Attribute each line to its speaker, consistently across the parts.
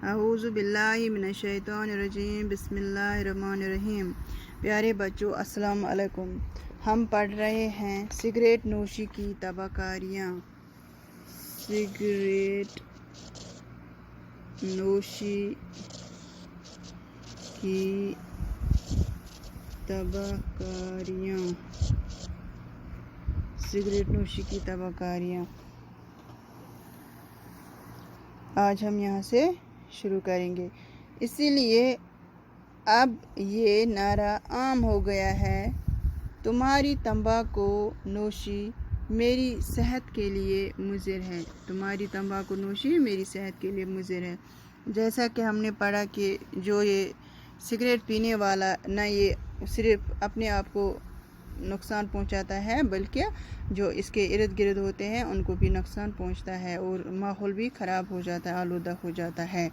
Speaker 1: अऊज़ु बिल्लाहि मिनश्शैतानिर्रजीम बिस्मिल्लाहिर्रहमानिर्रहीम। प्यारे बच्चों, अस्सलाम वालेकुम। हम पढ़ रहे हैं सिगरेट नोशी की तबाकारियाँ। सिगरेट नोशी की तबाकारियाँ। सिगरेट नोशी की तबाकारियाँ। आज हम यहाँ से शुरू करेंगे। इसीलिए अब ये नारा आम हो गया है, तुम्हारी तंबाकू नोशी मेरी सेहत के लिए मुज़िर है। तुम्हारी तंबाकू नोशी मेरी सेहत के लिए मुज़िर है। जैसा कि हमने पढ़ा कि जो ये सिगरेट पीने वाला न ये सिर्फ अपने आप को नुकसान पहुंचाता है, बल्कि जो इसके इर्द गिर्द होते हैं उनको भी नुकसान पहुंचता है और माहौल भी ख़राब हो जाता है, आलूदा हो जाता है।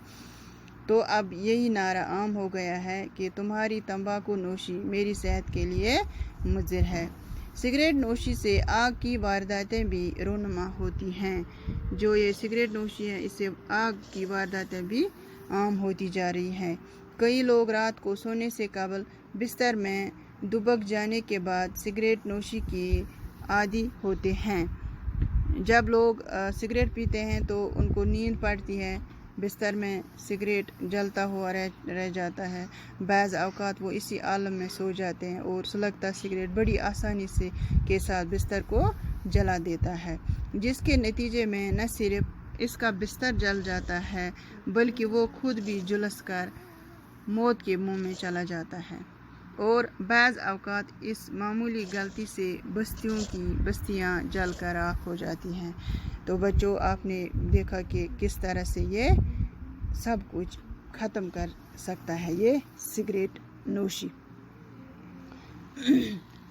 Speaker 1: तो अब यही नारा आम हो गया है कि तुम्हारी तंबाकू नोशी मेरी सेहत के लिए मुज़िर है। सिगरेट नोशी से आग की वारदातें भी रोनुमा होती हैं। जो ये सिगरेट नोशी है, इससे आग की वारदातें भी आम होती जा रही हैं। कई लोग रात को सोने से कबल बिस्तर में दुबक जाने के बाद सिगरेट नोशी की आदी होते हैं। जब लोग सिगरेट पीते हैं तो उनको नींद पड़ती है, बिस्तर में सिगरेट जलता हुआ रह जाता है। बाज़ औक़ात वो इसी आलम में सो जाते हैं और सुलगता सिगरेट बड़ी आसानी से के साथ बिस्तर को जला देता है, जिसके नतीजे में न सिर्फ इसका बिस्तर जल जाता है बल्कि वो खुद भी झुलस कर मौत के मुंह में चला जाता है। और बाज़ औक़ात इस मामूली गलती से बस्तियाँ जल कर राख हो जाती हैं। तो बच्चों, आपने देखा कि किस तरह से ये सब कुछ ख़त्म कर सकता है ये सिगरेट नोशी।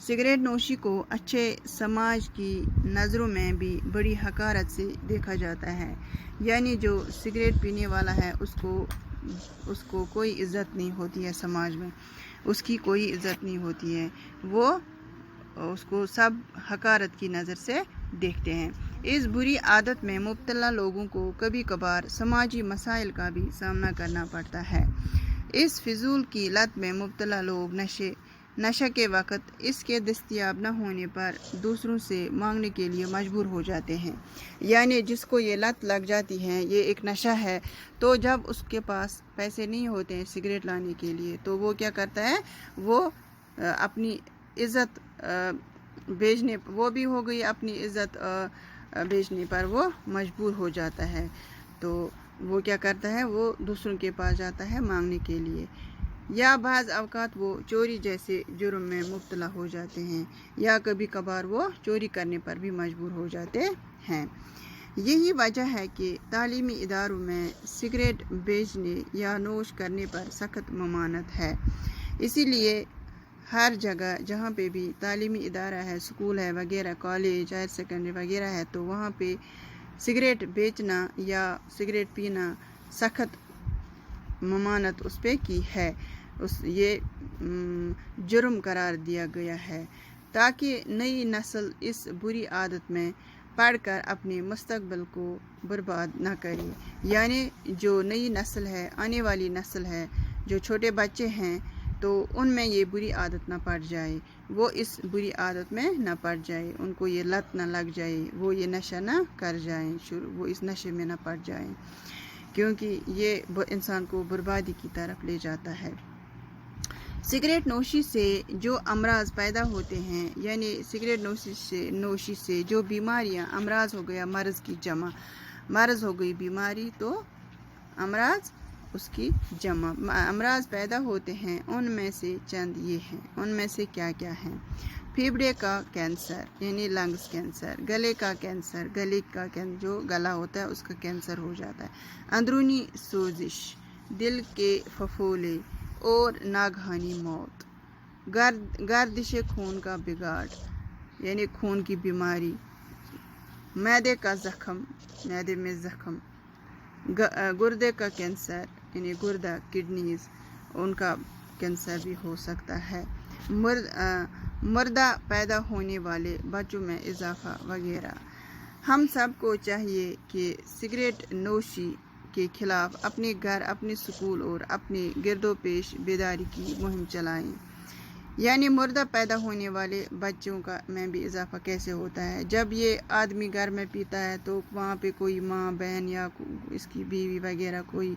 Speaker 1: सिगरेट नोशी को अच्छे समाज की नज़रों में भी बड़ी हकारत से देखा जाता है। यानी जो सिगरेट पीने वाला है उसको कोई इज़्ज़त नहीं होती है, समाज में उसकी कोई इज़्ज़त नहीं होती है। वो उसको सब हकारत की नज़र से देखते हैं। इस बुरी आदत में मुब्तला लोगों को कभी कभार समाजी मसाइल का भी सामना करना पड़ता है। इस फिजूल की लत में मुब्तला लोग नशे के वक़्त इसके दस्तयाब न होने पर दूसरों से मांगने के लिए मजबूर हो जाते हैं। यानी जिसको ये लत लग जाती है, ये एक नशा है, तो जब उसके पास पैसे नहीं होते हैं सिगरेट लाने के लिए, तो वो क्या करता है, वो अपनी इज़्ज़त बेचने, वो भी हो गई अपनी इज़्ज़त बेचने पर वो मजबूर हो जाता है। तो वो क्या करता है, वो दूसरों के पास जाता है मांगने के लिए, या बाज़ औक़ात वो चोरी जैसे जुर्म में मुब्तला हो जाते हैं, या कभी कभार वो चोरी करने पर भी मजबूर हो जाते हैं। यही वजह है कि तालीमी इदारों में सिगरेट बेचने या नोश करने पर सख्त ममानत है। इसीलिए हर जगह जहाँ पे भी तालीमी इदारा है, स्कूल है वगैरह, कॉलेज, हायर सेकेंडरी वगैरह है, तो वहाँ पे सिगरेट बेचना या सिगरेट पीना सख्त ममानत उस पे की है, ये जुर्म करार दिया गया है, ताकि नई नस्ल इस बुरी आदत में पढ़कर अपने मुस्तकबिल को बर्बाद ना करे। यानी जो नई नस्ल है, आने वाली नस्ल है, जो छोटे बच्चे हैं, तो उनमें ये बुरी आदत ना पड़ जाए, वो इस बुरी आदत में ना पड़ जाए, उनको ये लत ना लग जाए, वो ये नशा ना कर जाए, वो इस नशे में ना पड़ जाए, क्योंकि ये इंसान को बर्बादी की तरफ ले जाता है। सिगरेट नोशी से जो अमराज पैदा होते हैं, यानी सिगरेट नोशी से जो बीमारियां, अमराज हो गया मर्ज़ की जमा, मर्ज़ हो गई बीमारी तो अमराज उसकी जमा, अमराज पैदा होते हैं। उनमें से चंद ये हैं, उनमें से क्या क्या हैं: फेफड़े का कैंसर यानी लंग्स कैंसर, गले का कैंसर, गले का जो गला होता है उसका कैंसर हो जाता है, अंदरूनी सोजिश, दिल के फफोले और नागहानी मौत, गर्दिश खून का बिगाड़ यानी खून की बीमारी, मैदे का ज़ख्म, मैदे में ज़ख्म, गुर्दे का कैंसर यानी गुर्दा, किडनीज, उनका कैंसर भी हो सकता है, मुर्दा पैदा होने वाले बच्चों में इजाफा वगैरह। हम सब को चाहिए कि सिगरेट नोशी کے خلاف اپنے گھر، اپنے سکول اور اپنے گرد و پیش بیداری کی مہم چلائیں۔ یعنی مردہ پیدا ہونے والے بچوں میں بھی اضافہ کیسے ہوتا ہے؟ جب یہ آدمی گھر میں پیتا ہے تو وہاں پہ کوئی ماں بہن یا اس کی بیوی وغیرہ کوئی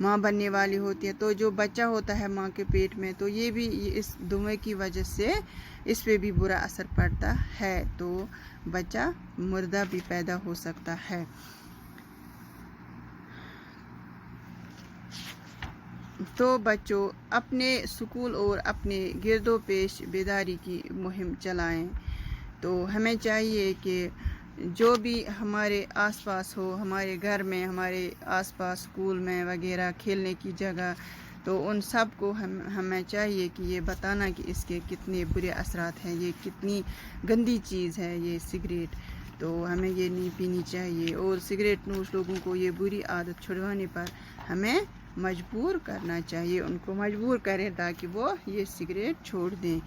Speaker 1: ماں بننے والی ہوتی ہے، تو جو بچہ ہوتا ہے ماں کے پیٹ میں، تو یہ بھی اس دھوئیں کی وجہ سے اس پہ بھی برا اثر پڑتا ہے، تو بچہ مردہ بھی پیدا ہو سکتا ہے۔ تو بچوں اپنے سکول اور اپنے گرد و پیش بیداری کی مہم چلائیں۔ تو ہمیں چاہیے کہ جو بھی ہمارے آس پاس ہو، ہمارے گھر میں، ہمارے آس پاس سکول میں وغیرہ کھیلنے کی جگہ، تو ان سب کو ہمیں چاہیے کہ یہ بتانا کہ اس کے کتنے برے اثرات ہیں، یہ کتنی گندی چیز ہے یہ سگریٹ، تو ہمیں یہ نہیں پینی چاہیے۔ اور سگریٹ نوش لوگوں کو یہ بری عادت چھڑوانے پر ہمیں مجبور کرنا چاہیے، ان کو مجبور کریں تاکہ وہ یہ سگریٹ چھوڑ دیں،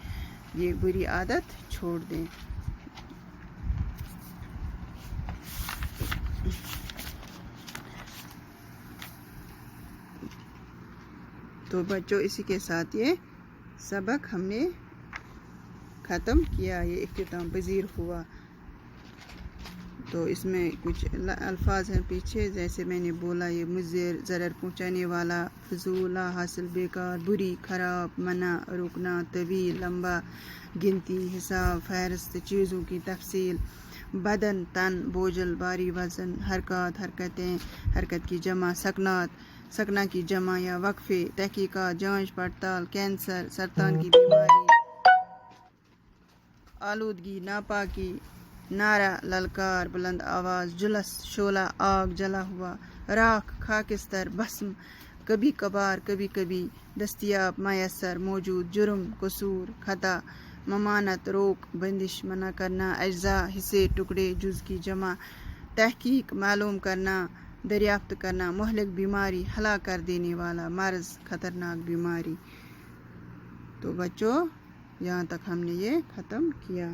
Speaker 1: یہ بری عادت چھوڑ دیں۔ تو بچوں اسی کے ساتھ یہ سبق ہم نے ختم کیا، یہ اختتام پذیر ہوا۔ تو اس میں کچھ الفاظ ہیں پیچھے، جیسے میں نے بولا، یہ مضر، ضرر پہنچانے والا، فضول، لا حاصل، بیکار، بری، خراب، منع، روکنا، طویل، لمبا، گنتی، حساب، فہرست، چیزوں کی تفصیل، بدن، تن، بوجھل، بھاری وزن، حرکات، حرکتیں، حرکت کی جمع، سکنات، سکنا کی جمع یا وقفے، تحقیقات، جانچ پڑتال، کینسر، سرطان کی بیماری، آلودگی، ناپاکی، نعرہ، للکار، بلند آواز، جلس، شعلہ، آگ، جلا ہوا، راکھ، خاکستر، بھسم، کبھی کبھار، کبھی کبھی، دستیاب، میسر، موجود، جرم، قصور، خطا، ممانعت، روک، بندش، منع کرنا، اجزاء، حصے، ٹکڑے، جز کی جمع، تحقیق، معلوم کرنا، دریافت کرنا، مہلک بیماری، ہلاک کر دینے والا، مرض، خطرناک بیماری۔ تو بچوں یہاں تک ہم نے یہ ختم کیا۔